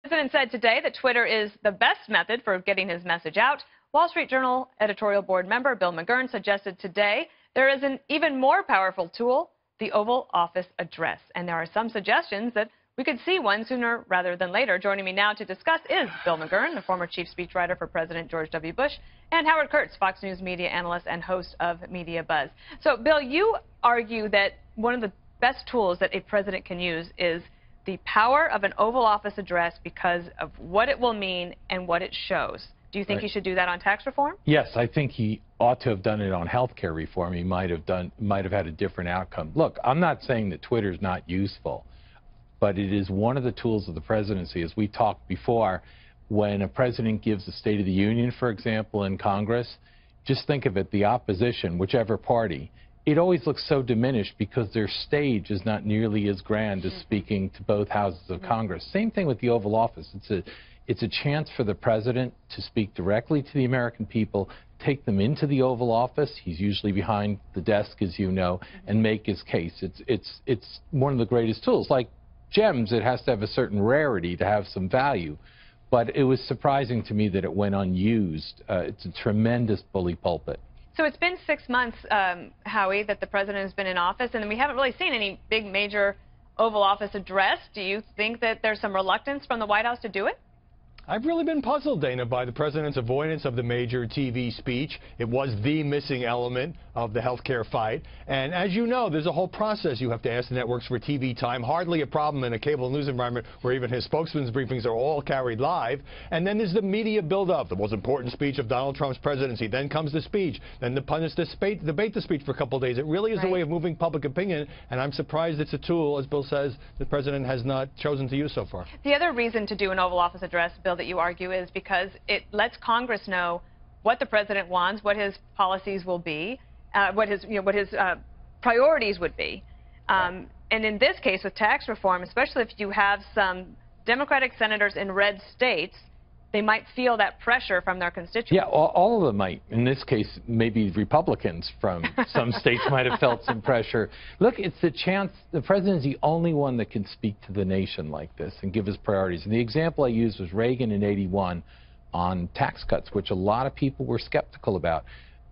The president said today that Twitter is the best method for getting his message out. Wall Street Journal editorial board member Bill McGurn suggested today there is an even more powerful tool, the Oval Office address. And there are some suggestions that we could see one sooner rather than later. Joining me now to discuss is Bill McGurn, the former chief speechwriter for President George W. Bush, and Howard Kurtz, Fox News media analyst and host of Media Buzz. So, Bill, you argue that one of the best tools that a president can use is the power of an Oval Office address because of what it will mean and what it shows. Do you think he should do that on tax reform? Yes, I think he ought to have done it on health care reform. He might have had a different outcome. Look, I'm not saying that Twitter's not useful, but it is one of the tools of the presidency. As we talked before, when a president gives a State of the Union, for example, in Congress, just think of it, the opposition, whichever party, it always looks so diminished because their stage is not nearly as grand as speaking to both houses of Congress. Same thing with the Oval Office. It's a chance for the president to speak directly to the American people, take them into the Oval Office. He's usually behind the desk, as you know, and make his case. It's one of the greatest tools. Like gems, it has to have a certain rarity to have some value. But it was surprising to me that it went unused. It's a tremendous bully pulpit. So it's been 6 months, Howie, that the president has been in office, and we haven't really seen any big major Oval Office address. Do you think that there's some reluctance from the White House to do it? I've really been puzzled, Dana, by the president's avoidance of the major TV speech. It was the missing element of the health care fight. And as you know, there's a whole process you have to ask the networks for TV time. Hardly a problem in a cable news environment where even his spokesman's briefings are all carried live. And then there's the media buildup, the most important speech of Donald Trump's presidency. Then comes the speech. Then the pundits debate the speech for a couple of days. It really is a way of moving public opinion. And I'm surprised it's a tool, as Bill says, the president has not chosen to use so far. The other reason to do an Oval Office address, Bill, that you argue is because it lets Congress know what the president wants, what his policies will be, what his priorities would be. And in this case, with tax reform, especially if you have some Democratic senators in red states, they might feel that pressure from their constituents. Yeah, all of them might. In this case, maybe Republicans from some states might have felt some pressure. Look, it's the chance. The president is the only one that can speak to the nation like this and give his priorities. And the example I used was Reagan in '81 on tax cuts, which a lot of people were skeptical about.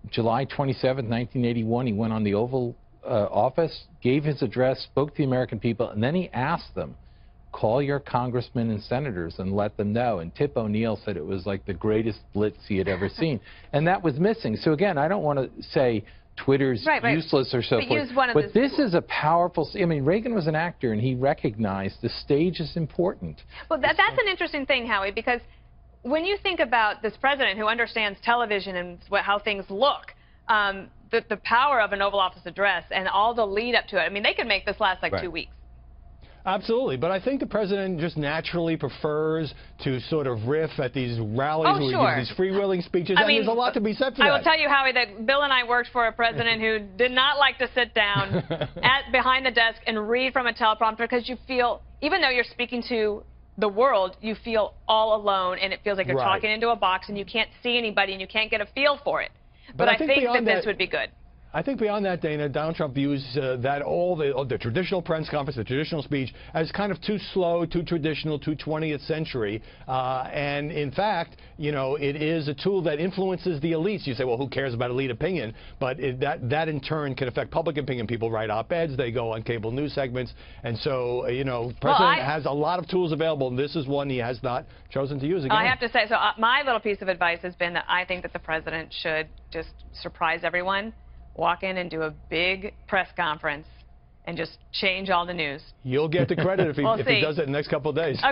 July 27, 1981, he went on the Oval Office, gave his address, spoke to the American people, and then he asked them, call your congressmen and senators and let them know. And Tip O'Neill said it was like the greatest blitz he had ever seen. And that was missing. So again, I don't want to say Twitter's useless or so forth. But this is a powerful, I mean, Reagan was an actor and he recognized the stage is important. Well, that's an interesting thing, Howie, because when you think about this president who understands television and how things look, the power of an Oval Office address and all the lead up to it, I mean, they could make this last like 2 weeks. Absolutely, but I think the president just naturally prefers to sort of riff at these rallies where he gives these freewheeling speeches, and there's a lot to be said for that. I will tell you, Howie, that Bill and I worked for a president who did not like to sit down behind the desk and read from a teleprompter because you feel, even though you're speaking to the world, you feel all alone, and it feels like you're talking into a box, and you can't see anybody, and you can't get a feel for it. But I think that this would be good. I think beyond that, Dana, Donald Trump views the traditional press conference, the traditional speech, as kind of too slow, too traditional, too 20th century. And in fact, you know, it is a tool that influences the elites. You say, well, who cares about elite opinion? But that in turn can affect public opinion. People write op-eds, they go on cable news segments. And so, you know, President has a lot of tools available, and this is one he has not chosen to use again. I have to say, so my little piece of advice has been that I think that the president should just surprise everyone. Walk in and do a big press conference and just change all the news. You'll get the credit if he does it in the next couple of days. Okay.